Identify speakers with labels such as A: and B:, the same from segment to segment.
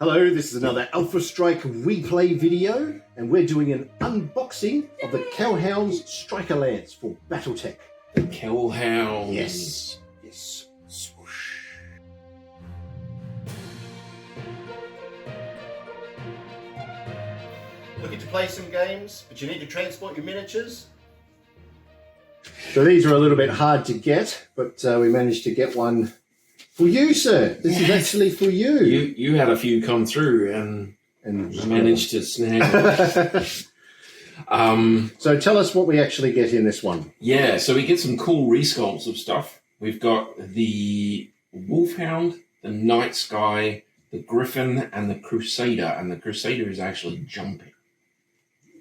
A: Hello, this is another Alpha Strike replay video, and we're doing an unboxing of the Kell Hounds Striker Lance for BattleTech.
B: The Kell Hounds.
A: Yes. Yes. Swoosh.
C: Looking to play some games, but you need to transport your miniatures?
A: So these are a little bit hard to get, but we managed to get one for you, sir. This is actually for you.
B: You had a few come through and managed to snag it.
A: So tell us what we actually get in this one.
B: Yeah, so we get some cool resculpts of stuff. We've got the Wolfhound, the Night Sky, the Griffin, and the Crusader. And the Crusader is actually jumping.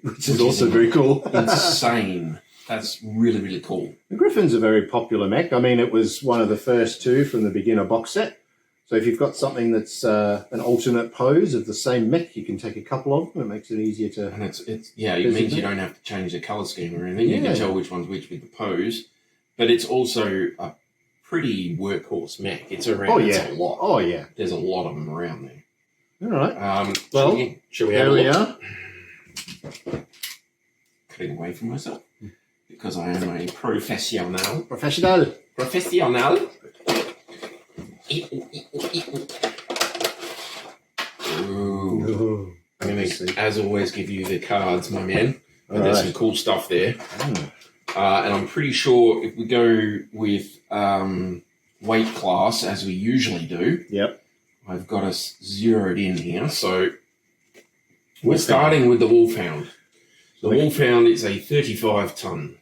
A: Which is also very cool.
B: Insane. That's really, really cool.
A: The Griffin's a very popular mech. I mean, it was one of the first two from the beginner box set. So if you've got something that's an alternate pose of the same mech, you can take a couple of them. It makes it easier to...
B: And it means you don't have to change the colour scheme or anything. You can tell which one's which with the pose. But it's also a pretty workhorse mech. It's around.
A: It's
B: a lot.
A: Oh, yeah.
B: There's a lot of them around there.
A: All right.
B: Should we have a look?
A: Here we are.
B: Cutting away from myself because I am a professional.
A: Professional.
B: Ooh. I'm going to, as always, give you the cards, my man. There's some cool stuff there. And I'm pretty sure if we go with weight class, as we usually do, I've got us zeroed in here. So we're starting with the Wolfhound. The Wolfhound is a 35-ton.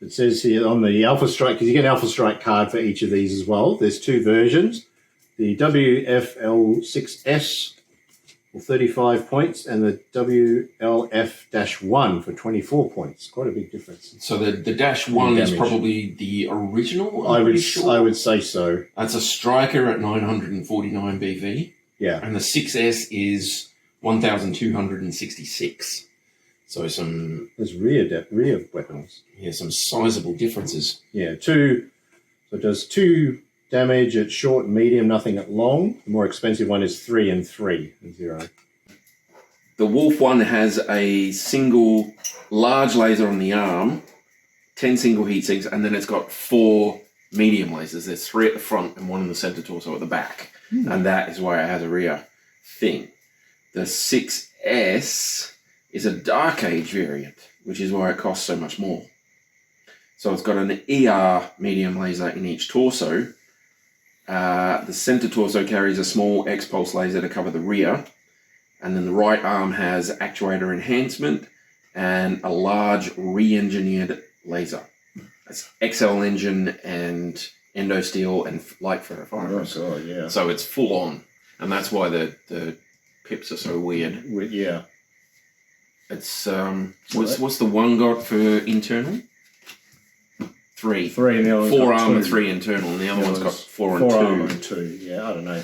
A: It says here on the Alpha Strike, because you get an Alpha Strike card for each of these as well. There's two versions. The WFL6S for 35 points and the WLF-1 for 24 points. Quite a big difference.
B: So the -1 is probably the original,
A: I would say so.
B: That's a Striker at 949 BV.
A: Yeah.
B: And the 6S is 1,266. So
A: there's rear weapons.
B: Yeah, some sizable differences.
A: Yeah, so it does 2 damage at short, medium, nothing at long. The more expensive one is 3 and 3 and 0.
B: The Wolf one has a single large laser on the arm, 10 single heat sinks, and then it's got 4 medium lasers. There's 3 at the front and 1 in the center torso at the back. And that is why it has a rear thing. The 6S is a Dark Age variant, which is why it costs so much more. So it's got an ER medium laser in each torso. The center torso carries a small X-pulse laser to cover the rear. And then the right arm has actuator enhancement and a large re-engineered laser. That's XL engine and endo steel and light ferrofibrous.
A: Oh, God, yeah.
B: So it's full on. And that's why the pips are so weird.
A: Yeah.
B: It's what's the one got for internal? 3.
A: 3 and the other
B: 4
A: got
B: arm
A: 2.
B: and 3 internal, and the other one's got 4 and 2.
A: 4 arm and 2. Yeah, I don't know.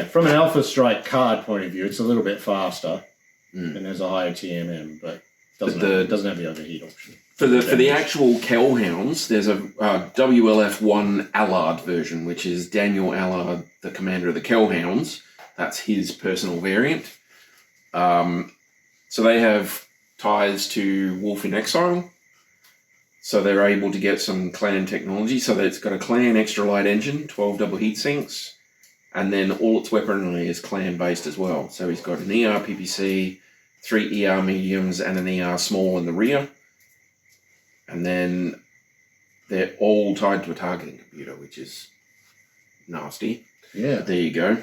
A: From an Alpha Strike card point of view, it's a little bit faster and there's a higher TMM, but doesn't have the overheat option.
B: For the actual Kell Hounds, there's a WLF-1 Allard version, which is Daniel Allard, the commander of the Kell Hounds. That's his personal variant. So they have ties to Wolf in Exile. So they're able to get some clan technology. So that it's got a clan extra light engine, 12 double heat sinks, and then all its weaponry is clan based as well. So he's got an ER PPC, 3 ER mediums, and an ER small in the rear. And then they're all tied to a targeting computer, which is nasty.
A: Yeah.
B: But there you go.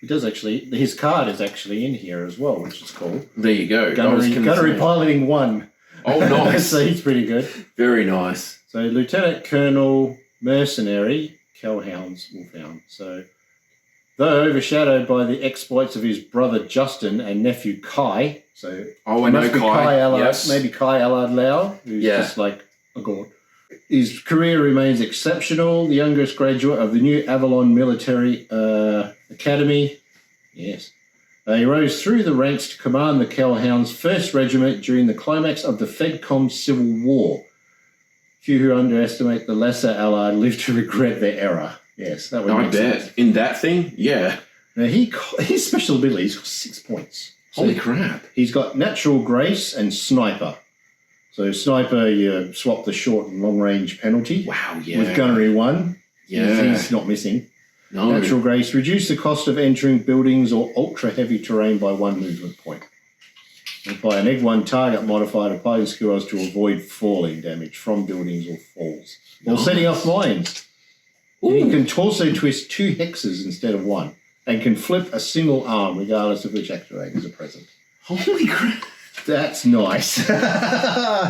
A: He does actually. His card is actually in here as well, which is cool.
B: There you go.
A: Gunnery Piloting 1.
B: Oh, nice.
A: So he's pretty good.
B: Very nice.
A: So Lieutenant Colonel Mercenary, Kell Hounds, Wolfhound. So, though overshadowed by the exploits of his brother Justin and nephew Kai, so
B: I know Kai.
A: Allard,
B: yes.
A: Maybe Kai Allard Lau, who's just like a god. His career remains exceptional. The youngest graduate of the New Avalon Military Academy. Yes. He rose through the ranks to command the Kell Hounds' 1st Regiment during the climax of the FedCom Civil War. Few who underestimate the lesser Allard live to regret their error. Yes, that would
B: I
A: make
B: bet.
A: sense.
B: In that thing, yeah.
A: Now, his special ability's got 6 points. So
B: Holy crap.
A: He's got natural grace and sniper. So sniper, you swap the short and long range penalty.
B: Wow, yeah.
A: With gunnery 1.
B: Yeah.
A: He's not missing.
B: No.
A: Natural grace, reduce the cost of entering buildings or ultra heavy terrain by 1 movement point. Apply a -1 target modifier to applying skill rolls to avoid falling damage from buildings or falls. Or setting off mines. You can torso twist 2 hexes instead of 1 and can flip a single arm regardless of which activators are present.
B: Holy crap.
A: That's nice.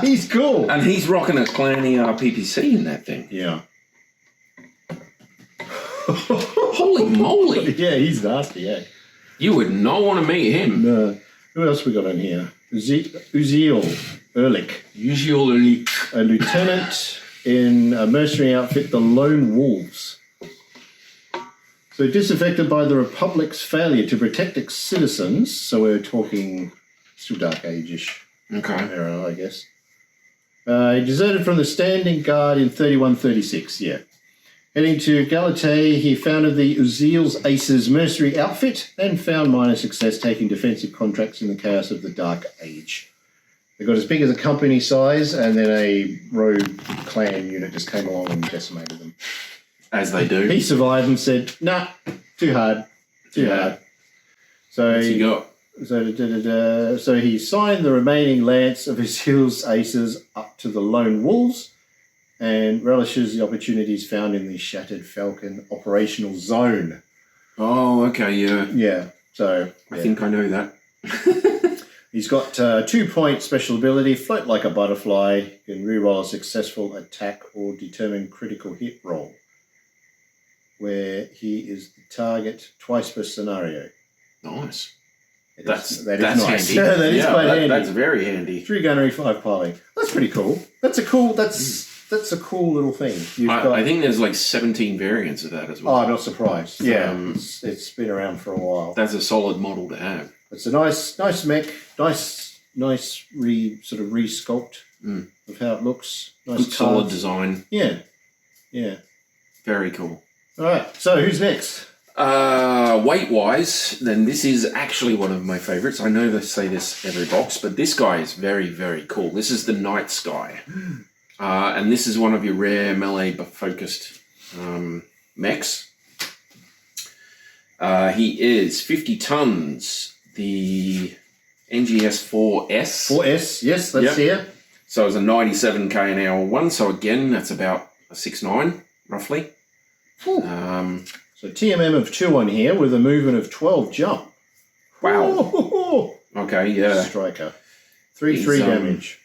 A: He's cool.
B: And he's rocking a Clanny PPC in that thing.
A: Yeah.
B: Holy moly.
A: Yeah, he's nasty, yeah.
B: You would not want to meet him.
A: No. Who else we got in here? Uziel Ehrlich.
B: Usually.
A: A lieutenant in a mercenary outfit, the Lone Wolves. So disaffected by the Republic's failure to protect its citizens, so we're talking still Dark Age-ish era, I guess. He deserted from the Standing Guard in 3136, yeah. Heading to Galatay, he founded the Uziel's Aces mercenary outfit and found minor success taking defensive contracts in the chaos of the Dark Age. They got as big as a company size, and then a rogue clan unit just came along and decimated them.
B: As they do.
A: He survived and said, nah, too hard. So
B: What's he got?
A: So he signed the remaining lance of Uziel's Aces up to the Lone Wolves, and relishes the opportunities found in the Shattered Falcon operational zone.
B: Oh, okay, yeah.
A: Yeah, so...
B: I think I know that.
A: He's got 2-point special ability, float like a butterfly, can reroll a successful attack or determine critical hit roll, where he is the target twice per scenario.
B: Nice.
A: That's
B: nice.
A: Handy.
B: That
A: is quite handy.
B: That's very handy.
A: 3 gunnery, 5 piling. That's pretty cool. That's a cool little thing.
B: I think there's like 17 variants of that as well.
A: Oh, I'm not surprised. Yeah, it's been around for a while.
B: That's a solid model to have.
A: It's a nice mech, nice re-sculpt of how it looks. Nice
B: good solid design.
A: Yeah.
B: Very cool.
A: All right, so who's next?
B: Weight-wise, then this is actually one of my favourites. I know they say this every box, but this guy is very, very cool. This is the Night Sky. And this is one of your rare melee-focused mechs. He is 50 tons. The NGS 4S.
A: 4S, yes, that's here.
B: So it's a 97k an hour one. So again, that's about a 6'9", roughly.
A: So TMM of 2 on here with a movement of 12 jump.
B: Wow.
A: Ooh.
B: Okay, yeah.
A: Striker. 3 damage.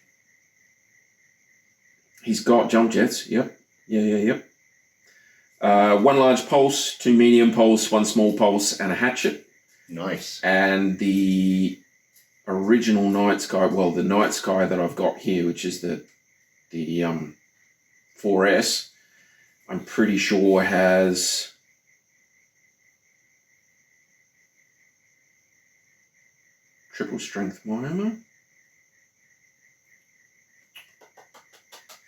B: He's got jump jets. Yep. Yep. 1 large pulse, 2 medium pulse, 1 small pulse, and a hatchet.
A: Nice.
B: And the original Night Sky, well, the Night Sky that I've got here, which is the 4S, I'm pretty sure has triple strength armor.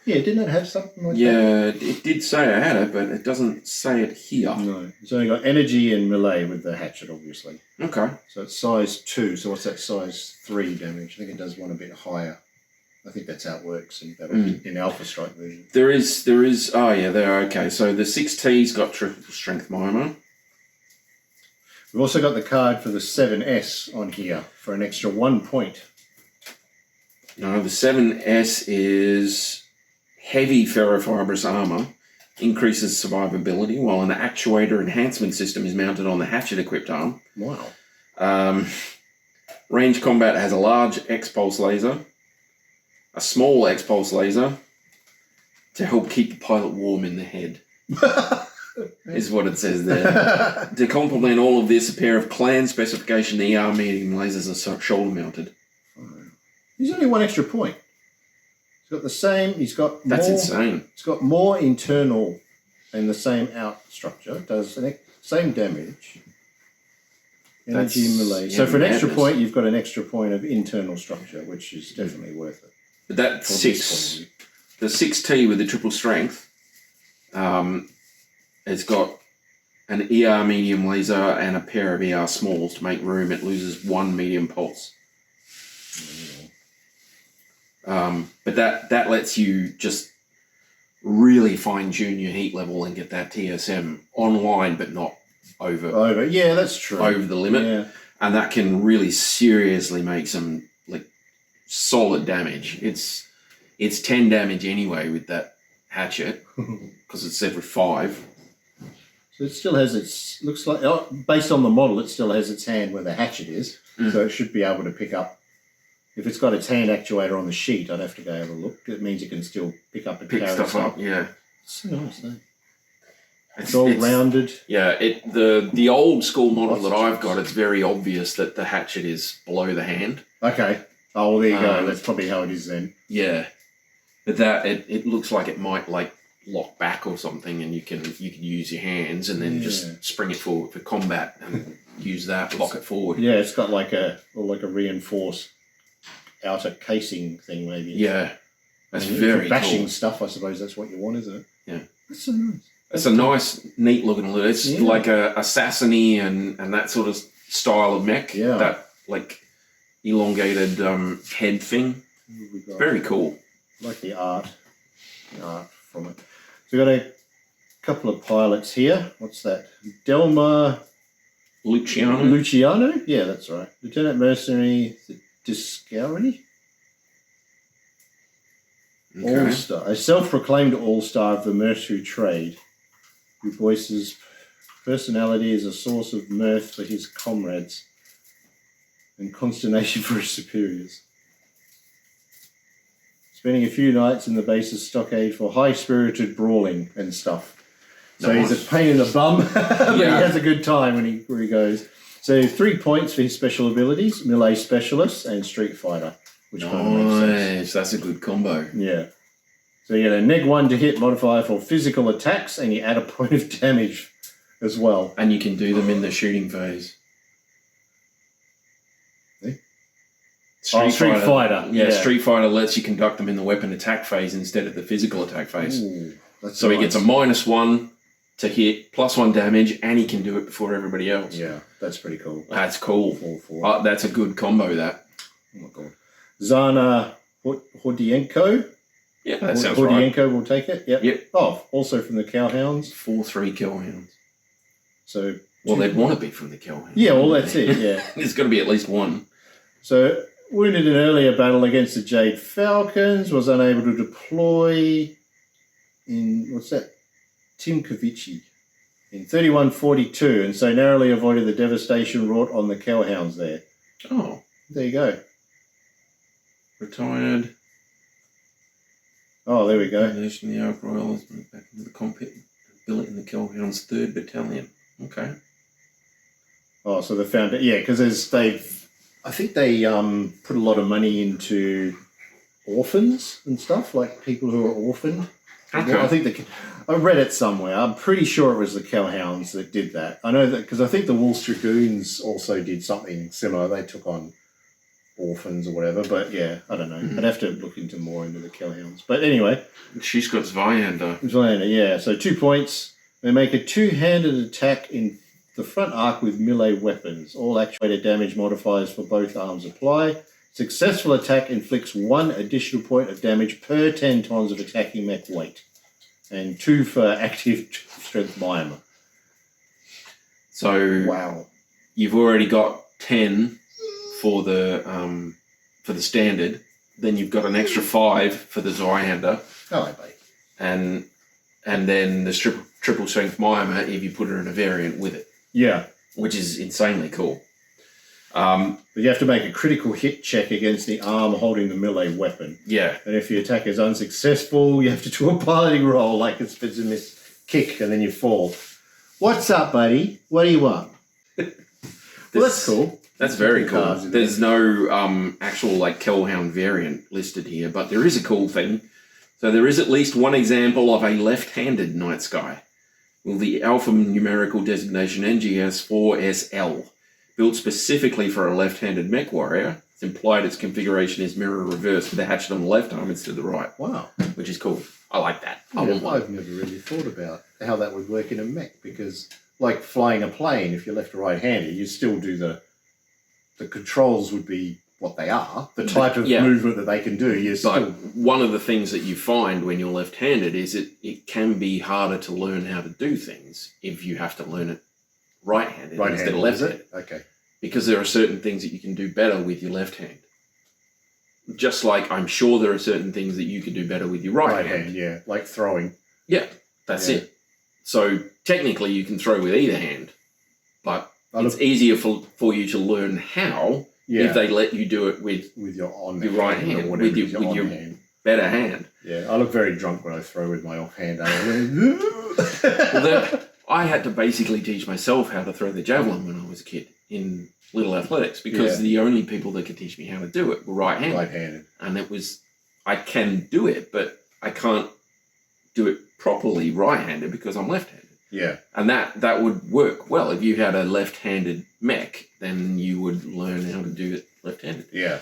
A: Yeah, didn't it have something like that?
B: Yeah, it did say I had it, but it doesn't say it here.
A: No. It's only got energy and melee with the hatchet, obviously.
B: Okay.
A: So it's size 2. So what's that, size 3 damage? I think it does one a bit higher. I think that's how it works in Alpha Strike version.
B: There is, oh yeah, there, okay. So the 6T's got triple strength armor.
A: We've also got the card for the 7S on here for an extra 1 point.
B: No, the 7S is heavy ferrofibrous armor, increases survivability, while an actuator enhancement system is mounted on the hatchet-equipped arm.
A: Wow.
B: Range combat has a large X-pulse laser, a small X-pulse laser, to help keep the pilot warm in the head. Is what it says there. To complement all of this, a pair of clan specification ER medium lasers are shoulder-mounted.
A: He's only 1 extra point. He's got the same.
B: That's insane.
A: It's got more internal and the same out structure. It does the same damage. Energy melee. So for an extra point, you've got an extra point of internal structure, which is definitely worth it.
B: But that the 6T with the triple strength, it's got an ER medium laser and a pair of ER smalls to make room. It loses 1 medium pulse. But that lets you just really fine-tune your heat level and get that TSM online, but not over.
A: Yeah, that's true.
B: Over the limit.
A: Yeah.
B: And that can really seriously make some solid damage. It's 10 damage anyway with that hatchet because it's every 5.
A: So it still has its, looks like, based on the model, it still has its hand where the hatchet is. So it should be able to pick up. If it's got its hand actuator on the sheet, I'd have to go have a look. It means it can still pick up and carry
B: stuff up. Yeah.
A: It's so nice, though. It's all rounded.
B: Yeah, the old school model that I've got, it's very obvious that the hatchet is below the hand.
A: Okay. Oh, well, there you go. That's probably how it is then.
B: Yeah. But it looks like it might lock back or something, and you can use your hands and then just spring it forward for combat and use that, lock it forward.
A: Yeah, it's got like a reinforced outer casing thing, maybe.
B: Yeah. That's very
A: for bashing
B: cool.
A: Stuff, I suppose that's what you want, isn't it?
B: Yeah.
A: That's so nice.
B: It's a nice, neat looking look. It's like a Assassiny and that sort of style of mech.
A: Yeah.
B: That elongated head thing. Very cool.
A: I like the art from it. So we've got a couple of pilots here. What's that? Delma Luciano? Yeah, that's right. Lieutenant Mercenary Discovery.
B: Okay.
A: All-star. A self-proclaimed all-star of the mercenary trade, who voices personality as a source of mirth for his comrades and consternation for his superiors. Spending a few nights in the base's stockade for high-spirited brawling and stuff. So he's a pain in the bum, but he has a good time where he goes. So 3 points for his special abilities, melee specialist and street fighter, which kind of makes sense.
B: That's a good combo.
A: Yeah. So you get a -1 to hit modifier for physical attacks, and you add a point of damage as well.
B: And you can do them in the shooting phase.
A: Street Fighter.
B: Yeah, Street Fighter lets you conduct them in the weapon attack phase instead of the physical attack phase.
A: Ooh,
B: so he gets a -1 to hit, +1 damage, and he can do it before everybody else.
A: Yeah, that's pretty cool.
B: That's cool. That's a good combo, that.
A: Oh, my God. Zana Hordienko.
B: Yeah, that sounds
A: Hordienko
B: right.
A: will take it. Yep. Oh, also from the Kell Hounds.
B: 4/3 Kell Hounds.
A: So.
B: Well, they'd want to be from the Kell Hounds.
A: Yeah, well, that's it, yeah.
B: There's got to be at least one.
A: So, wounded in earlier battle against the Jade Falcons, was unable to deploy in, Timkovici in 3142, and so narrowly avoided the devastation wrought on the Kell Hounds there.
B: Oh.
A: There you go.
B: Retired.
A: Oh, there we go.
B: Nation the Ark Royal has moved back into the cockpit, built in the Kell Hounds 3rd Battalion. Okay.
A: Oh, so they found it, because I think they put a lot of money into orphans and stuff, like people who are orphaned.
B: Okay.
A: I think I read it somewhere. I'm pretty sure it was the Kell Hounds that did that. I know that because I think the Wolves Dragoons also did something similar. They took on orphans or whatever, but yeah, I don't know. I'd have to look into more into the Kell Hounds. But anyway.
B: She's got Zweihander.
A: Yeah. So 2 points. They make a 2-handed attack in the front arc with melee weapons. All actuated damage modifiers for both arms apply. Successful attack inflicts 1 additional point of damage per 10 tons of attacking mech weight. And 2 for active strength biomer.
B: So
A: wow.
B: You've already got 10 for the standard. Then you've got an extra 5 for the Zweihander.
A: Oh, mate.
B: And then the triple strength biomer if you put her in a variant with it.
A: Yeah.
B: Which is insanely cool.
A: But you have to make a critical hit check against the arm holding the melee weapon.
B: Yeah.
A: And if the attack is unsuccessful, you have to do a piloting roll, like it's a miss kick, and then you fall. What's up, buddy? What do you want? Well, that's cool.
B: That's very cool. There's no actual Kell Hound variant listed here, but there is a cool thing. So there is at least one example of a left-handed Night Sky. Well, the alphanumerical designation NGS4SL. Built specifically for a left-handed mech warrior, it's implied its configuration is mirror reverse with the hatchet on the left arm instead of the right.
A: Wow.
B: Which is cool. I like that.
A: I've never really thought about how that would work in a mech, because like flying a plane. If you're left or right-handed, you still do the controls would be what they are. The type of movement that they can do.
B: But one of the things that you find when you're left-handed is it can be harder to learn how to do things if you have to learn it right-handed instead of left-handed.
A: Okay.
B: Because there are certain things that you can do better with your left hand. Just like I'm sure there are certain things that you can do better with your right hand.
A: Yeah, like throwing.
B: Yeah, that's it. So technically you can throw with either hand, but it's easier for you to learn how if they let you do it with your right hand, with your better hand.
A: Yeah, I look very drunk when I throw with my offhand.
B: I had to basically teach myself how to throw the javelin when I was a kid in Little Athletics because the only people that could teach me how to do it were right-handed. And I can do it, but I can't do it properly right-handed because I'm left-handed.
A: Yeah.
B: And that would work well. If you had a left-handed mech, then you would learn how to do it left-handed.
A: Yeah.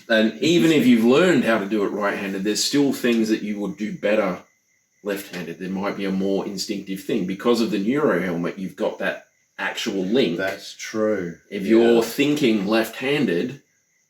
B: And even if you've learned how to do it right-handed, there's still things that you would do better left-handed. There might be a more instinctive thing. Because of the neuro helmet, you've got that actual link.
A: That's true.
B: If you're thinking left-handed,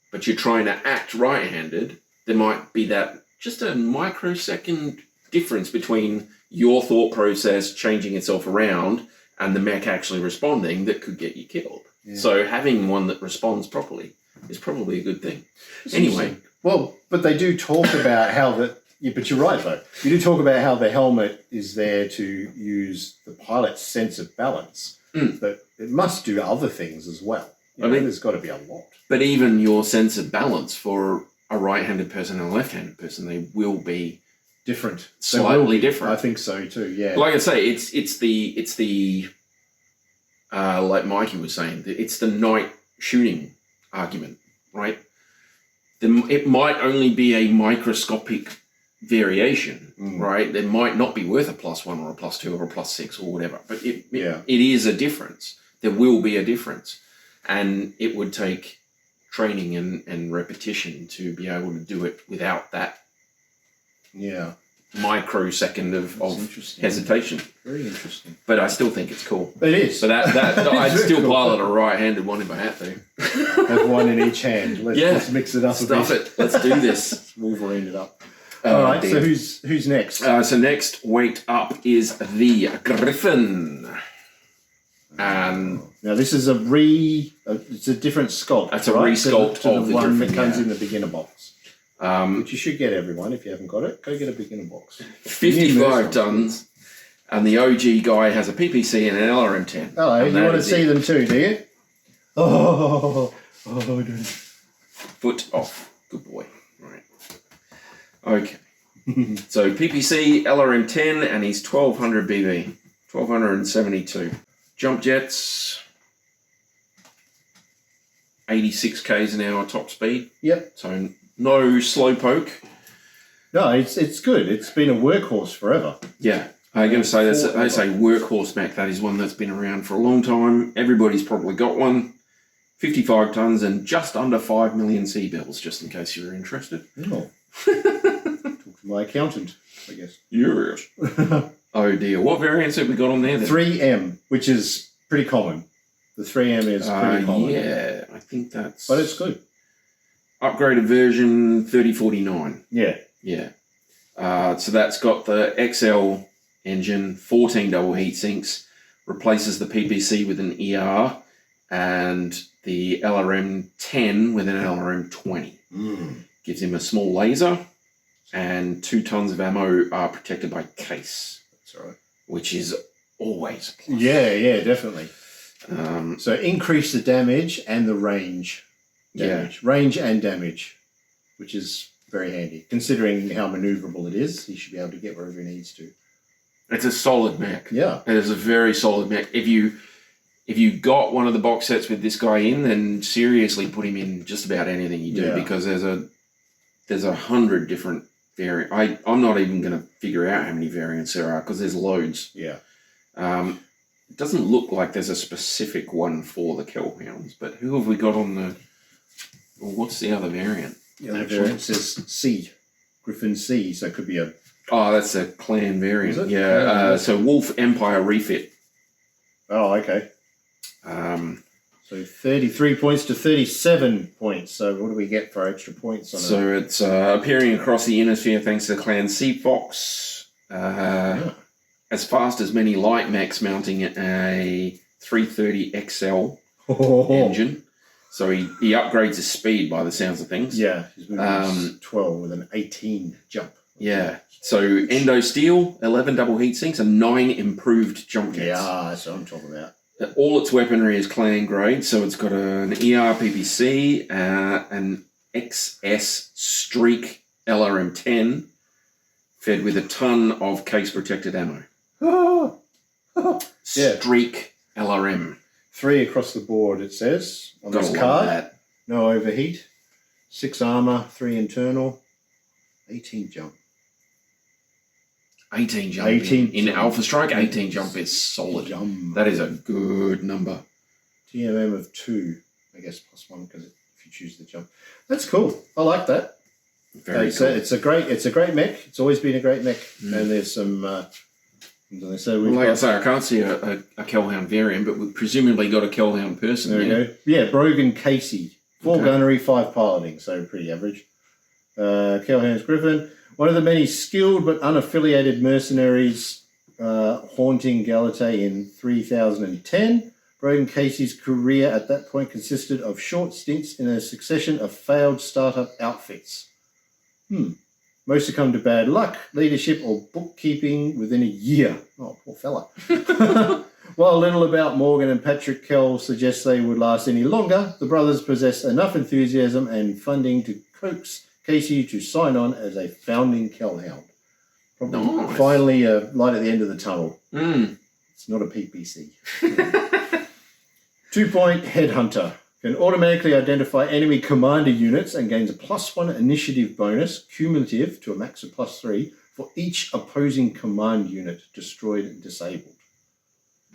B: but you're trying to act right-handed, there might be that just a microsecond difference between your thought process changing itself around and the mech actually responding that could get you killed. Yeah. So having one that responds properly is probably a good thing. Anyway.
A: Well, but they do talk about how but you're right though. You do talk about how the helmet is there to use the pilot's sense of balance. But it must do other things as well. I mean, there's got to be a lot.
B: But even your sense of balance for a right-handed person and a left-handed person, they will be
A: different,
B: slightly different.
A: I think so too. Yeah.
B: Like I say, it's the like Mikey was saying, it's the night shooting argument, right? It might only be a microscopic variation, right? There might not be worth a +1 or a +2 or a +6 or whatever, but it is a difference. There will be a difference, and it would take training and repetition to be able to do it without that microsecond of hesitation.
A: Very interesting.
B: But I still think it's cool.
A: It is.
B: But I'd still pilot a right-handed one if I had to.
A: Have one in each hand. Let's mix it up a bit.
B: Stuff it. Let's do this.
A: Wolverine it up. All right, so who's next?
B: So next weight up is the Griffin. And
A: now this is it's a different sculpt.
B: That's a resculpt
A: of the one
B: Griffin,
A: that comes in the beginner box. Which you should get, everyone. If you haven't got it, go get a beginner box.
B: 55 tons, and the OG guy has a PPC and an LRM10.
A: Oh, you want to see them too, do you? Oh,
B: foot off. Good boy. Right. Okay. So PPC, LRM10, and he's 1200 BB. 1272. Jump jets, 86 k's an hour top speed.
A: Yep.
B: So no slow poke.
A: No, it's good. It's been a workhorse forever.
B: Yeah. I'm going to say that's a workhorse mech. That is one that's been around for a long time. Everybody's probably got one. 55 tons and just under 5 million C-bills, just in case you were interested.
A: Oh. Talk to my accountant, I guess.
B: Yes. Oh dear. What variants have we got on there then?
A: 3M, which is pretty common. The 3M is pretty common.
B: Yeah, I think that's...
A: But it's good.
B: Upgraded version 3049.
A: Yeah.
B: Yeah. So that's got the XL engine, 14 double heat sinks, replaces the PPC with an ER, and the LRM10 with an LRM20. Gives him a small laser, and 2 tons of ammo are protected by case. That's right. Which is always a plus.
A: Yeah, definitely. So increase the damage and the range. Range and damage, which is very handy. Considering how maneuverable it is, he should be able to get wherever he needs to.
B: It's a solid mech.
A: Yeah.
B: It is a very solid mech. If you got one of the box sets with this guy in, then seriously put him in just about anything you do, because there's 100 different variants. I'm not even going to figure out how many variants there are because there's loads.
A: Yeah.
B: It doesn't look like there's a specific one for the Kell Hounds, but who have we got on the... Well, what's the other variant?
A: The other variant says C. Griffin C, so it could be a...
B: Oh, that's a clan variant.
A: Is it?
B: Yeah. So Wolf Empire refit.
A: Oh, okay.
B: Um,
A: So 33 points to 37 points. So what do we get for extra points on it?
B: so it's appearing across the inner sphere thanks to Clan Sea Fox. As fast as many light mechs mounting a 330 XL engine. So he upgrades his speed by the sounds of things.
A: Yeah, he's moving 12 with an 18 jump.
B: Yeah. So Endo Steel, 11 double heat sinks, and 9 improved jump jets.
A: Yeah, that's what I'm talking about.
B: All its weaponry is clan grade, so it's got an ER PPC, an XS Streak LRM-10, fed with a ton of case-protected ammo. Streak LRM.
A: 3 across the board, it says, on
B: Gotta
A: this
B: love
A: card.
B: that.
A: No overheat. 6 armor, 3 internal, 18 jump.
B: 18 jump.
A: 18
B: in
A: jump.
B: Alpha Strike, 18 jump is solid.
A: Jump.
B: That is a good number.
A: TMM of 2, I guess, plus 1 because if you choose the jump. That's cool. I like that.
B: Very cool.
A: It's a great mech. It's always been a great mech. And there's some. So
B: Like I say, I can't see a Kell Hound variant, but we've presumably got a Kell Hound person.
A: There we go. Yeah, Brogan Casey. 4 gunnery, 5 piloting, so pretty average. Kell Hounds Griffin. One of the many skilled but unaffiliated mercenaries haunting Galate in 3010. Brogan Casey's career at that point consisted of short stints in a succession of failed startup outfits. Most succumbed to bad luck, leadership, or bookkeeping within a year. Oh, poor fella. While little about Morgan and Patrick Kell suggests they would last any longer, the brothers possess enough enthusiasm and funding to coax Casey to sign on as a founding Kell Hound. Probably finally a light at the end of the tunnel. It's not a PPC. 2-point Headhunter. Can automatically identify enemy commander units and gains a +1 initiative bonus, cumulative to a max of +3, for each opposing command unit destroyed and disabled.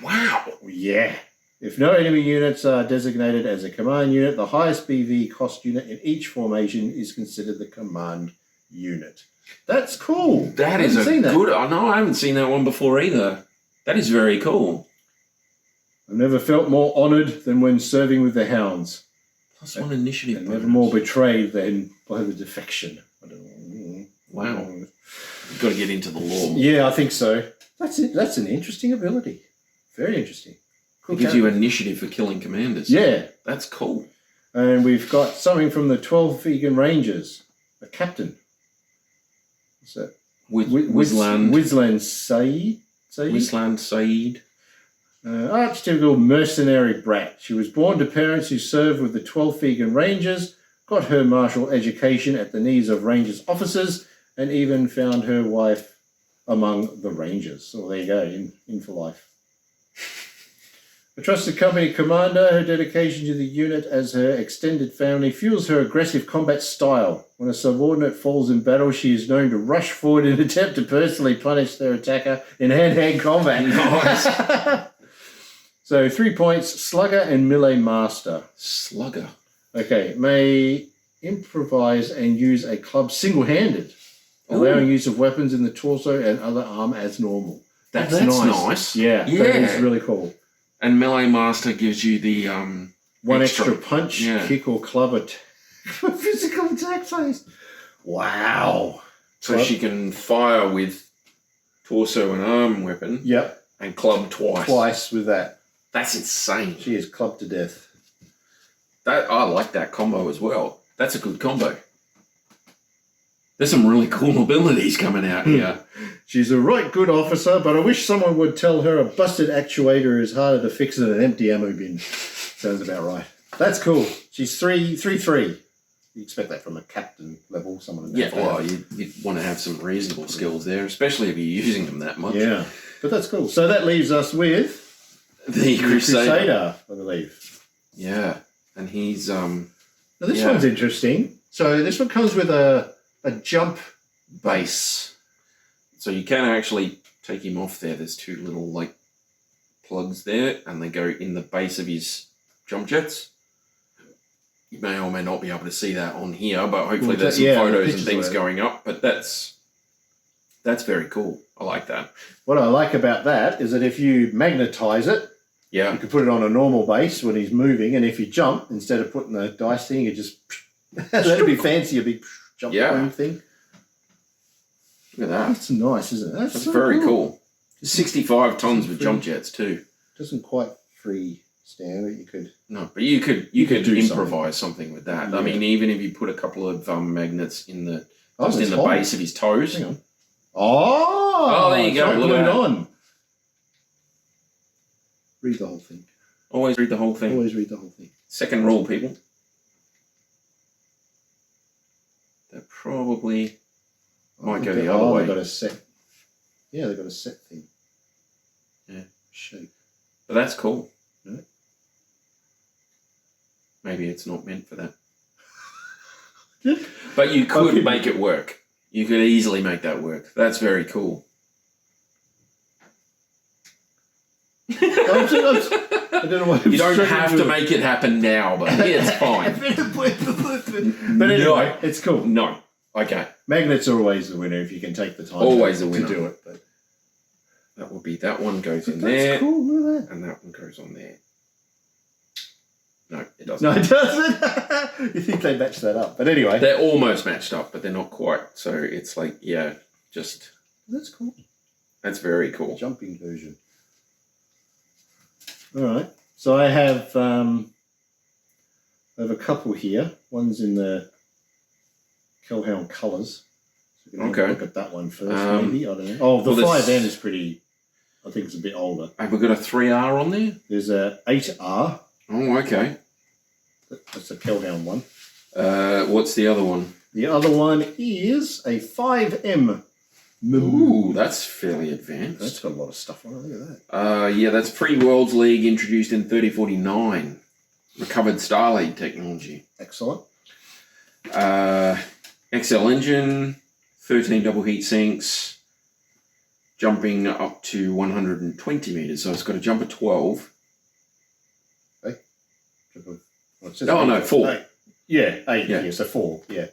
B: Wow.
A: Yeah. If no enemy units are designated as a command unit, the highest BV cost unit in each formation is considered the command unit. That's cool.
B: That is good. I know I haven't seen that one before either. That is very cool.
A: I've never felt more honoured than when serving with the Hounds.
B: +1 initiative
A: And
B: bonus.
A: never more betrayed than by the defection. I don't know.
B: Wow. You've got to get into the lore.
A: Yeah, I think so. That's it. That's an interesting ability. Very interesting. Cool
B: It gives you initiative for killing commanders.
A: Yeah.
B: That's cool.
A: And we've got something from the 12 Vegan Rangers. A captain. What's that? Wisland Saeed?
B: Wisland Saeed.
A: Archetypical mercenary brat. She was born to parents who served with the 12 Vegan Rangers, got her martial education at the knees of Rangers officers, and even found her wife among the Rangers. So there you go, in for life. A trusted company commander, her dedication to the unit as her extended family fuels her aggressive combat style. When a subordinate falls in battle, she is known to rush forward in an attempt to personally punish their attacker in hand-to-hand combat.
B: Nice.
A: So 3 points, Slugger and Melee Master.
B: Slugger.
A: Okay, may improvise and use a club single-handed, allowing use of weapons in the torso and other arm as normal.
B: That's nice.
A: Yeah, that is really cool.
B: And Melee Master gives you the
A: one extra punch, kick, or club for physical attack phase. Wow.
B: So she can fire with torso and arm weapon.
A: Yep.
B: And club twice.
A: Twice with that.
B: That's insane.
A: She is clubbed to death.
B: I like that combo as well. That's a good combo. There's some really cool abilities coming out here.
A: She's a right good officer, but I wish someone would tell her a busted actuator is harder to fix than an empty ammo bin. Sounds about right. That's cool. She's 3-3. You expect that from a captain level, someone.
B: Well, you'd want to have some reasonable skills there, especially if you're using them that much.
A: Yeah, but that's cool. So that leaves us with
B: the Crusader,
A: I believe.
B: Yeah, and he's
A: Now this one's interesting. So this one comes with a jump base.
B: So you can actually take him off there. There's 2 little plugs there, and they go in the base of his jump jets. You may or may not be able to see that on here, but hopefully there's some photos and things going up. But that's very cool. I like that.
A: What I like about that is that if you magnetize it,
B: Yeah.
A: You could put it on a normal base when he's moving, and if you jump, instead of putting the dice thing, you just... That'd be fancy, a big jump boom thing.
B: Look at that.
A: That's nice, isn't it?
B: That's so very cool. 65 tons with jump jets too.
A: Doesn't quite freestand, but you could...
B: No, but you could improvise something with that.
A: Yeah.
B: I mean, even if you put a couple of magnets in the
A: the
B: base of his toes.
A: Hang on. Oh,
B: there you go.
A: Look at on. Read the whole thing.
B: Always read the whole thing.
A: Always read the whole thing.
B: Second rule, people. That probably might go the other way.
A: They've got a set. Yeah, they've got a set thing.
B: Yeah.
A: Shape.
B: But that's cool.
A: Yeah.
B: Maybe it's not meant for that. But you could make it work. You could easily make that work. That's very cool.
A: I don't know why
B: you don't have to make it happen now, but it's fine.
A: But anyway, it's cool.
B: No. Okay.
A: Magnets are always the winner if you can take the time
B: always the winner
A: to do it. But
B: that would be that one goes in there.
A: That's cool, look at that.
B: And that one goes on there. No, it doesn't.
A: No, it doesn't. You think they match that up. But anyway.
B: They're almost matched up, but they're not quite. So it's like, yeah, just...
A: That's cool.
B: That's very cool.
A: Jumping version. All right. So I have a couple here. One's in the Kell Hound colours. So we can look at that one first, maybe. I don't know. Oh, the 5N is pretty... I think it's a bit older.
B: Have we got a 3R on there?
A: There's a 8R.
B: Oh, okay.
A: That's a Kell Hound one.
B: What's the other one?
A: The other one is a 5M.
B: Ooh, that's fairly advanced.
A: That's got a lot of stuff on it. Look at that.
B: Yeah, that's pre-Worlds League, introduced in 3049. Recovered Starlead technology.
A: Excellent.
B: XL engine, 13 double heat sinks, jumping up to 120 meters. So it's got a jump of 12. No, 4.
A: 8. Yeah, 8.
B: Yeah.
A: Yeah, so 4. Yeah.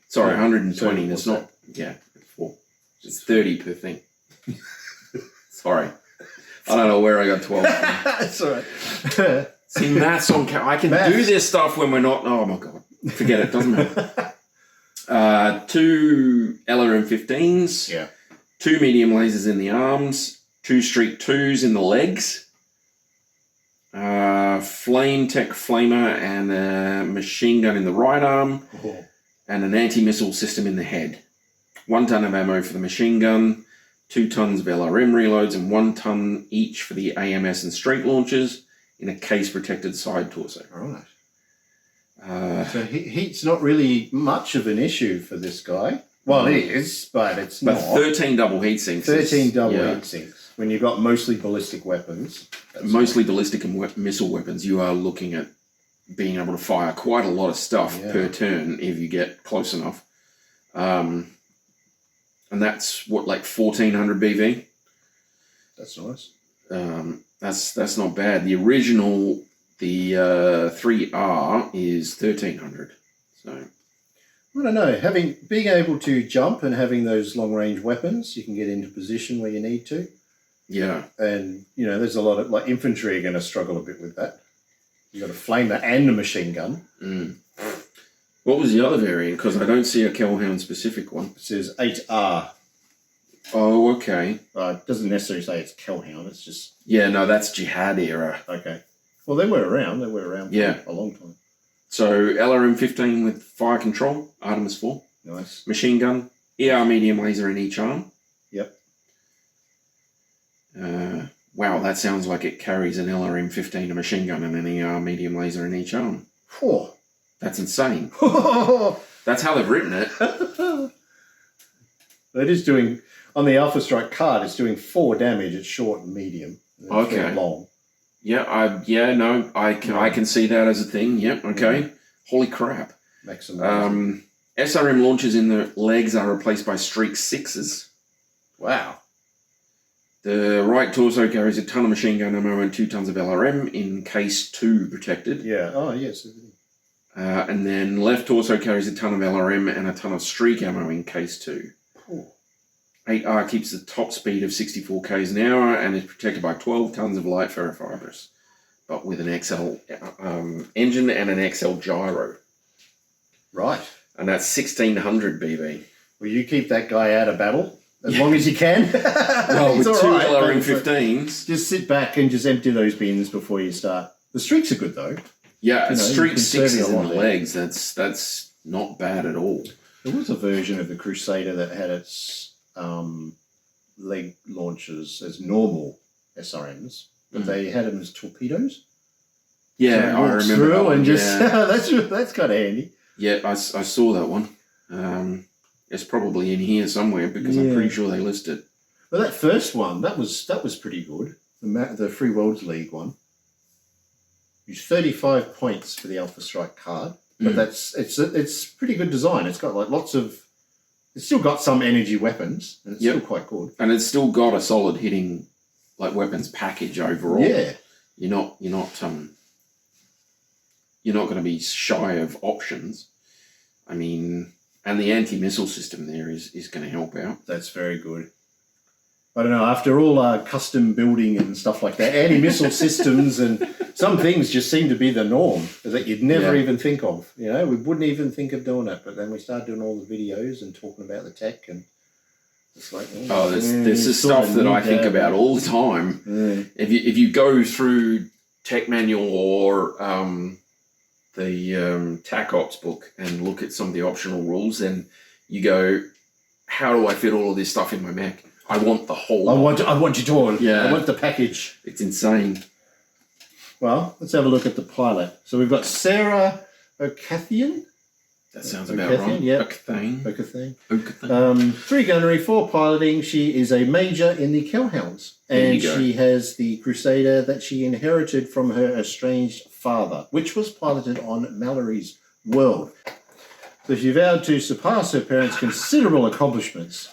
B: Sorry, 120.
A: So
B: That's not. Yeah, 4. It's 30 per thing. Sorry. I don't know where I got 12 from.
A: That's all right.
B: See, maths on... I can do this stuff when we're not... Oh, my God. Forget it. Doesn't matter. 2 LRM-15s.
A: Yeah.
B: 2 medium lasers in the arms. 2 Streak 2s in the legs. Flame Tech Flamer and a machine gun in the right arm.
A: Oh.
B: And an anti-missile system in the head. 1 ton of ammo for the machine gun. 2 tons of LRM reloads and 1 ton each for the AMS and straight launchers in a case-protected side torso.
A: All right. So heat's not really much of an issue for this guy. Well, it is, but it's not.
B: 13 double heat sinks.
A: 13 double heat sinks. When you've got mostly ballistic weapons.
B: Mostly ballistic and missile weapons, you are looking at being able to fire quite a lot of stuff per turn if you get close enough. And that's, what, like 1,400 BV?
A: That's nice.
B: That's not bad. The original, the 3R is 1,300. So
A: I don't know. Being able to jump and having those long range weapons, you can get into position where you need to.
B: Yeah.
A: And there's a lot of like infantry are going to struggle a bit with that. You got a flamer and a machine gun.
B: Mm. What was the other variant? Because I don't see a Kell Hound specific one.
A: It says 8R.
B: Oh, okay.
A: It doesn't necessarily say it's Kell Hound. It's just...
B: Yeah, no, that's Jihad era.
A: Okay. Well, they were around. They were around for a long time.
B: So, LRM-15 with fire control, Artemis 4.
A: Nice.
B: Machine gun, ER medium laser in each arm.
A: Yep.
B: Wow, that sounds like it carries an LRM-15, a machine gun, and an ER medium laser in each arm.
A: Whoa.
B: That's insane. That's how they've written it.
A: It is doing... On the Alpha Strike card, it's doing 4 damage at short and medium.
B: Okay.
A: Long.
B: Yeah, I can see that as a thing. Yep, okay.
A: Yeah.
B: Holy crap.
A: Maximum.
B: SRM launches in the legs are replaced by Streak 6s.
A: Wow.
B: The right torso carries a ton of machine gun ammo and 2 tons of LRM in case 2 protected.
A: Yeah, oh yes.
B: And then left torso carries a ton of LRM and a ton of Streak ammo in case 2.
A: Cool.
B: 8R keeps the top speed of 64 k's an hour and is protected by 12 tons of light ferrofibrous. but with an XL engine and an XL gyro.
A: Right.
B: And that's 1600 BB.
A: Well, you keep that guy out of battle as long as you can.
B: Well, with
A: He's
B: two
A: all right,
B: LRM-15s.
A: Just sit back and just empty those bins before you start. The streaks are good, though.
B: Yeah,
A: You know,
B: streak
A: you can serve
B: sixes
A: it a
B: in
A: lot
B: the
A: there.
B: legs. That's not bad at all.
A: There was a version of the Crusader that had its leg launchers as normal SRMs, but they had them as torpedoes.
B: Yeah,
A: So it
B: I
A: walks
B: remember
A: through
B: that one.
A: and just
B: Yeah,
A: that's kind of handy.
B: yeah, I saw that one. It's probably in here somewhere because I'm pretty sure they list it.
A: But that first one, that was pretty good. The Free Worlds League one. Used 35 points for the Alpha Strike card, but it's pretty good design. It's got like it's still got some energy weapons, and it's still quite good.
B: And it's still got a solid hitting like weapons package overall.
A: Yeah,
B: You're not going to be shy of options. I mean, and the anti-missile system there is going to help out.
A: that's very good. I don't know, after all custom building and stuff like that, anti-missile systems and some things just seem to be the norm that you'd never even think of. You know, we wouldn't even think of doing it, but then we start doing all the videos and talking about the tech and it's like...
B: This is stuff that I think about all the time.
A: Mm.
B: If you go through Tech Manual or the TAC Ops book and look at some of the optional rules, then you go, how do I fit all of this stuff in my mech? I want the whole...
A: I want you to all.
B: Yeah.
A: I want the package.
B: It's insane.
A: Well, let's have a look at the pilot. So we've got Sarah O'Cathian.
B: That sounds about right.
A: Yeah.
B: O'Cathane.
A: 3 gunnery, 4 piloting. She is a major in the Kell Hounds. And she has the Crusader that she inherited from her estranged father, which was piloted on Mallory's World. So she vowed to surpass her parents' considerable accomplishments.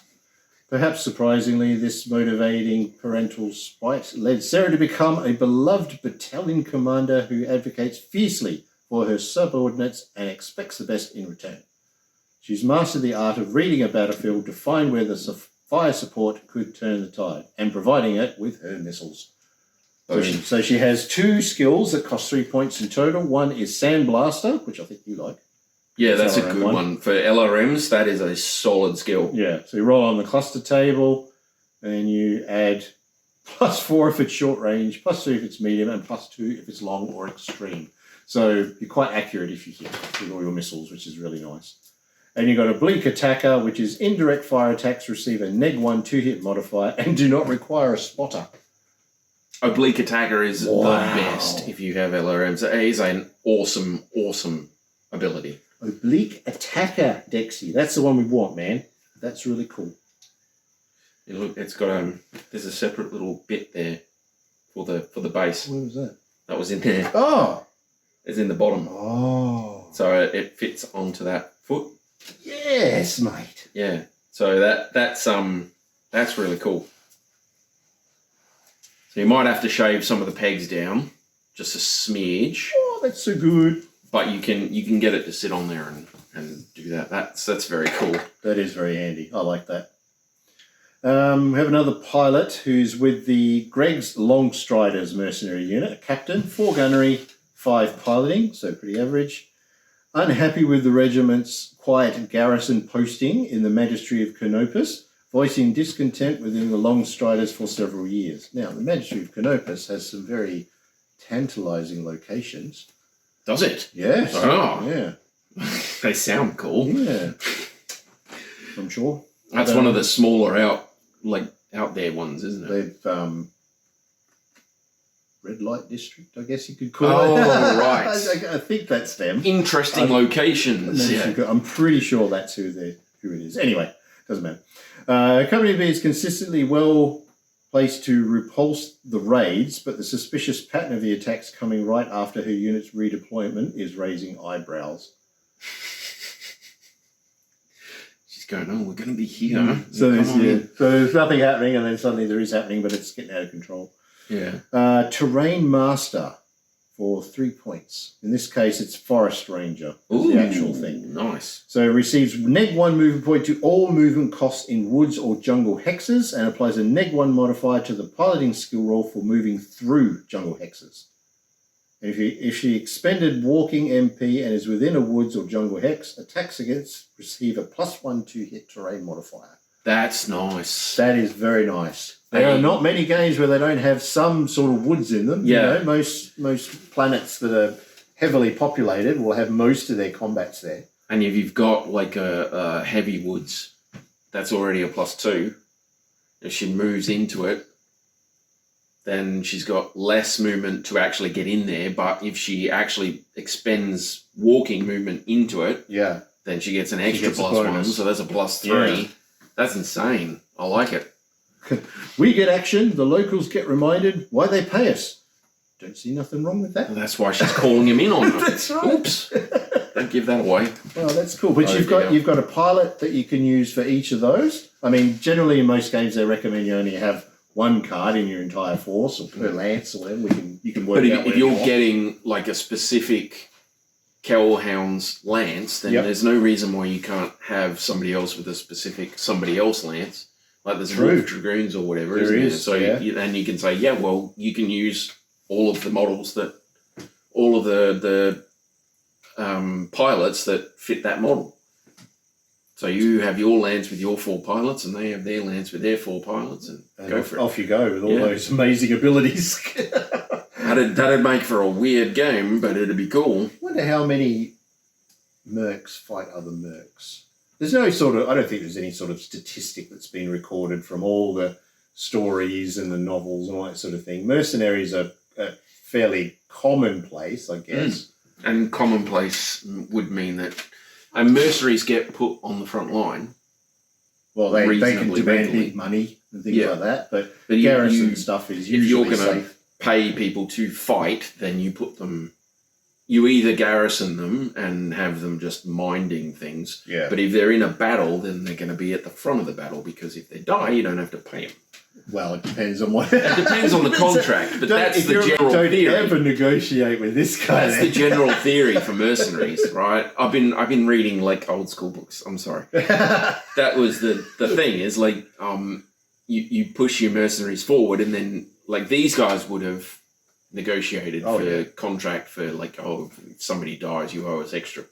A: Perhaps surprisingly, this motivating parental spite led Sarah to become a beloved battalion commander who advocates fiercely for her subordinates and expects the best in return. She's mastered the art of reading a battlefield to find where the fire support could turn the tide and providing it with her missiles. So she has 2 skills that cost 3 points in total. One is Sandblaster, which I think you like.
B: Yeah, that's a good one. For LRMs, that is a solid skill.
A: Yeah, so you roll on the cluster table and you add +4 if it's short range, +2 if it's medium, and +2 if it's long or extreme. So you're quite accurate if you hit with all your missiles, which is really nice. And you've got a Bleak Attacker, which is indirect fire attacks receive a -1 2-hit modifier and do not require a spotter.
B: Oblique Attacker is the best if you have LRMs. It is an awesome, awesome ability.
A: Oblique Attacker, Dexy. That's the one we want, man. That's really cool.
B: You look, it's got there's a separate little bit there for the base.
A: Where was that?
B: That was in there.
A: Oh!
B: It's in the bottom.
A: Oh.
B: So it fits onto that foot.
A: Yes, mate.
B: Yeah. So that's really cool. So you might have to shave some of the pegs down, just a smidge.
A: Oh, that's so good.
B: But you can get it to sit on there and do that. That's very cool.
A: That is very handy. I like that. We have another pilot who's with the Greg's Longstriders mercenary unit, a captain, 4 gunnery, 5 piloting, so pretty average. Unhappy with the regiment's quiet garrison posting in the Magistry of Canopus, voicing discontent within the Longstriders for several years. Now, the Magistry of Canopus has some very tantalising locations.
B: Does it?
A: Yes.
B: Oh.
A: Yeah.
B: They sound cool.
A: Yeah. I'm sure.
B: That's one of the smaller out there ones, isn't it?
A: They've Red Light District, I guess you could call it.
B: Oh, right.
A: I think that's them.
B: Interesting locations. Yeah.
A: I'm pretty sure that's who it is. Anyway, doesn't matter. Company B is consistently well placed to repulse the raids, but the suspicious pattern of the attacks coming right after her unit's redeployment is raising eyebrows.
B: She's going, oh, we're going to be here.
A: So there's nothing happening, and then suddenly there is happening, but it's getting out of control.
B: Yeah.
A: Terrain Master for 3 points. In this case, it's Forest Ranger. The actual thing.
B: Nice.
A: So it receives -1 movement point to all movement costs in woods or jungle hexes and applies a -1 modifier to the piloting skill roll for moving through jungle hexes. And if she expended walking MP and is within a woods or jungle hex, attacks against receive a +1/2 hit terrain modifier.
B: That's nice.
A: That is very nice. There are not many games where they don't have some sort of woods in them.
B: Yeah.
A: You know, most planets that are heavily populated will have most of their combats there.
B: And if you've got like a heavy woods, that's already a +2. If she moves into it, then she's got less movement to actually get in there. But if she actually expends walking movement into it,
A: Yeah.
B: then she gets an extra
A: gets a
B: +1.
A: bonus.
B: So that's a +3.
A: Yeah.
B: That's insane. I like it.
A: We get action. The locals get reminded why they pay us. Don't see nothing wrong with that.
B: And that's why she's calling him in on it.
A: That's right.
B: Oops. Don't give that away.
A: Well, that's cool. But
B: Oh,
A: you've got a pilot that you can use for each of those. I mean, generally in most games they recommend you only have one card in your entire force or per lance or whatever. You can work
B: But
A: out
B: if you're getting like a specific Kell Hounds lance, then
A: Yep.
B: there's no reason why you can't have somebody else with a specific somebody else lance. Like there's
A: True.
B: Wolf Dragoons or whatever,
A: There
B: isn't there?
A: is,
B: So
A: yeah.
B: and you can say, yeah, well, you can use all of the models that, all of the pilots that fit that model. So you have your lance with your 4 pilots, and they have their lance with their 4 pilots, and go for it.
A: Off you go with all
B: Yeah.
A: those amazing abilities.
B: That'd make for a weird game, but it'd be cool.
A: Wonder how many mercs fight other mercs. There's no sort of, I don't think there's any sort of statistic that's been recorded from all the stories and the novels and all that sort of thing. Mercenaries are fairly commonplace, I guess.
B: And commonplace would mean that mercenaries get put on the front line.
A: Well, they can
B: Reasonably
A: demand
B: regularly.
A: big money and things
B: Yeah.
A: like that, but
B: But
A: garrison stuff is
B: if you're
A: usually
B: going to
A: safe.
B: pay people to fight, then you either garrison them and have them just minding things.
A: Yeah.
B: But if they're in a battle, then they're going to be at the front of the battle, because if they die, you don't have to pay them.
A: Well, it depends on what.
B: It depends on the contract, but that's the general
A: Don't
B: theory.
A: ever negotiate with this guy.
B: That's the general theory for mercenaries, right? I've been reading like old school books. I'm sorry. That was the thing is like you push your mercenaries forward, and then like these guys would have negotiated for contract for like, oh, if somebody dies, you owe us extra,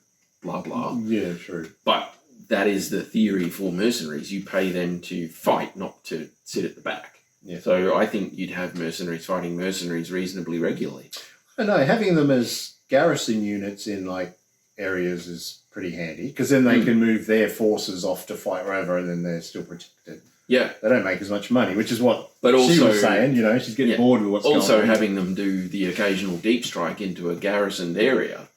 B: blah blah.
A: Yeah, true.
B: But that is the theory for mercenaries. You pay them to fight, not to sit at the back.
A: Yeah.
B: So I think you'd have mercenaries fighting mercenaries reasonably regularly.
A: I know having them as garrison units in like areas is pretty handy, because then they can move their forces off to fight wherever, and then they're still protected.
B: Yeah.
A: They don't make as much money, which is what
B: But
A: she
B: also,
A: was saying. You know, she's getting bored with what's going on.
B: also having them do the occasional deep strike into a garrisoned area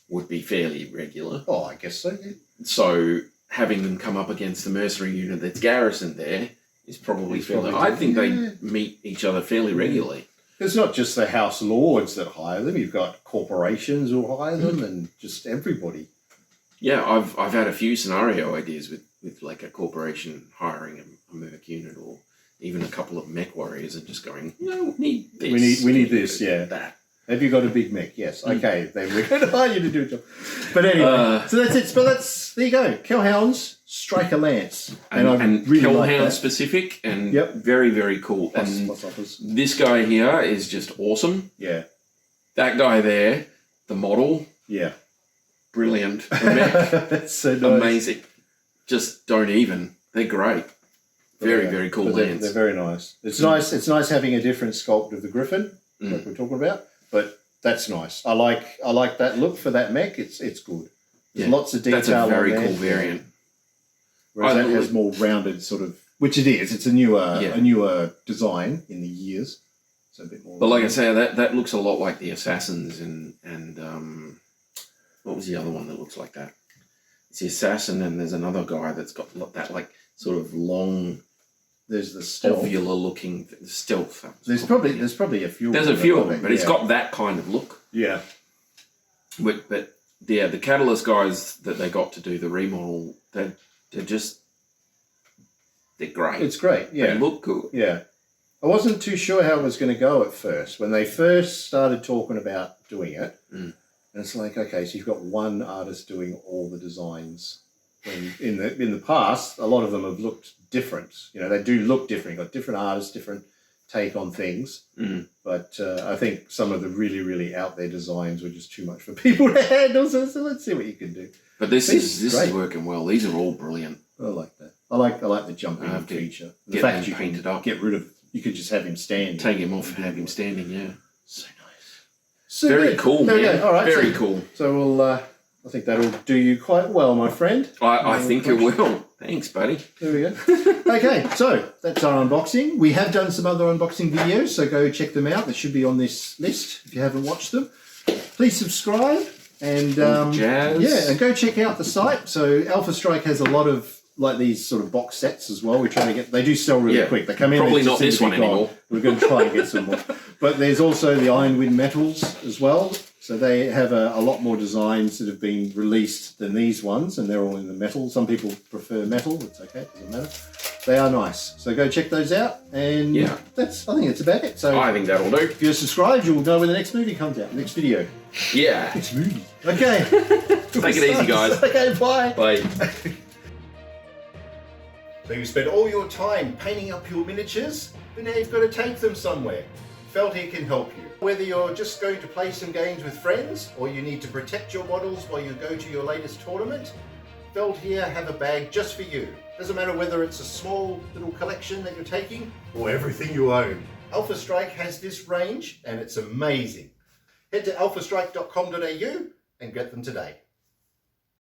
B: would be fairly regular.
A: Oh, I guess so. Yeah.
B: So having them come up against the mercenary unit that's garrisoned there is probably fairly...
A: probably
B: I think
A: yeah.
B: they meet each other fairly regularly.
A: It's not just the house lords that hire them. You've got corporations who hire them, and just everybody.
B: Yeah, I've had a few scenario ideas with like a corporation hiring a merc unit, or even a couple of mech warriors, and just going, no, we need this.
A: We need this, yeah.
B: That.
A: Have you got a big mech? Yes. Okay, then we're going to hire you to do a job. But anyway, so that's it. But there you go. Kell Hounds, strike a lance.
B: And
A: I really
B: Kell
A: like
B: Hound
A: that.
B: specific, and
A: Yep.
B: very, very cool. And
A: Plus offers.
B: this guy here is just awesome.
A: Yeah.
B: That guy there, the model,
A: Yeah.
B: brilliant. The mech,
A: That's so nice.
B: amazing. Just don't even. They're great. Very,
A: Yeah,
B: very cool
A: but
B: lance.
A: They're very nice. It's nice. It's nice having a different sculpt of the Griffin, like we're talking about. But that's nice. I like that look for that mech. It's good. There's lots of detail.
B: That's a very
A: on there.
B: cool variant.
A: Whereas
B: I
A: that has more rounded sort of, which it is. It's a newer design in the years. So a bit more.
B: But like I say, that looks a lot like the Assassins and what was the other one that looks like that? It's the Assassin, and there's another guy that's got that like sort of long,
A: there's the stealth.
B: ovular looking stealth.
A: There's probably a few.
B: There's a few of them, but it's got that kind of look.
A: Yeah.
B: But yeah, the Catalyst guys that they got to do the remodel, they're great.
A: It's great. Yeah.
B: They look good.
A: Yeah. I wasn't too sure how it was going to go at first. When they first started talking about doing it, and it's like, okay, so you've got one artist doing all the designs. When in the past, a lot of them have looked different. You know, they do look different. You've got different artists, different take on things. But I think some of the really, really out there designs were just too much for people to handle. So let's see what you can do.
B: But this is working well. These are all brilliant.
A: I like that. I like the jumping feature. The fact you
B: painted
A: can
B: up.
A: get rid of. You could just have him stand.
B: Take him off, have him standing. Yeah.
A: So nice. So
B: very cool.
A: There we
B: man.
A: go. All right.
B: Very cool.
A: So we'll. I think that'll do you quite well, my friend.
B: I think it will. Thanks, buddy.
A: There we go. Okay, so that's our unboxing. We have done some other unboxing videos, so go check them out. They should be on this list if you haven't watched them. Please subscribe and and go check out the site. So Alpha Strike has a lot of like these sort of box sets as well. We're trying to get. They do sell really quick. They come in.
B: Probably not this one anymore.
A: We're going to try and get some more. But there's also the Ironwind metals as well. So they have a lot more designs that have been released than these ones, and they're all in the metal. Some people prefer metal. It's okay. It doesn't matter. They are nice. So go check those out. And I think that's about it. So
B: I think that'll do.
A: If you're subscribed, you'll know when the next movie comes out. Next video.
B: Yeah.
A: Next movie. Okay.
B: Take it easy, guys.
A: Okay, bye.
B: Bye.
C: So you spent all your time painting up your miniatures, but now you've got to take them somewhere. Felt here can help you. Whether you're just going to play some games with friends, or you need to protect your models while you go to your latest tournament, Felt here have a bag just for you. Doesn't matter whether it's a small little collection that you're taking, or everything you own. Alpha Strike has this range, and it's amazing. Head to alphastrike.com.au and get them today.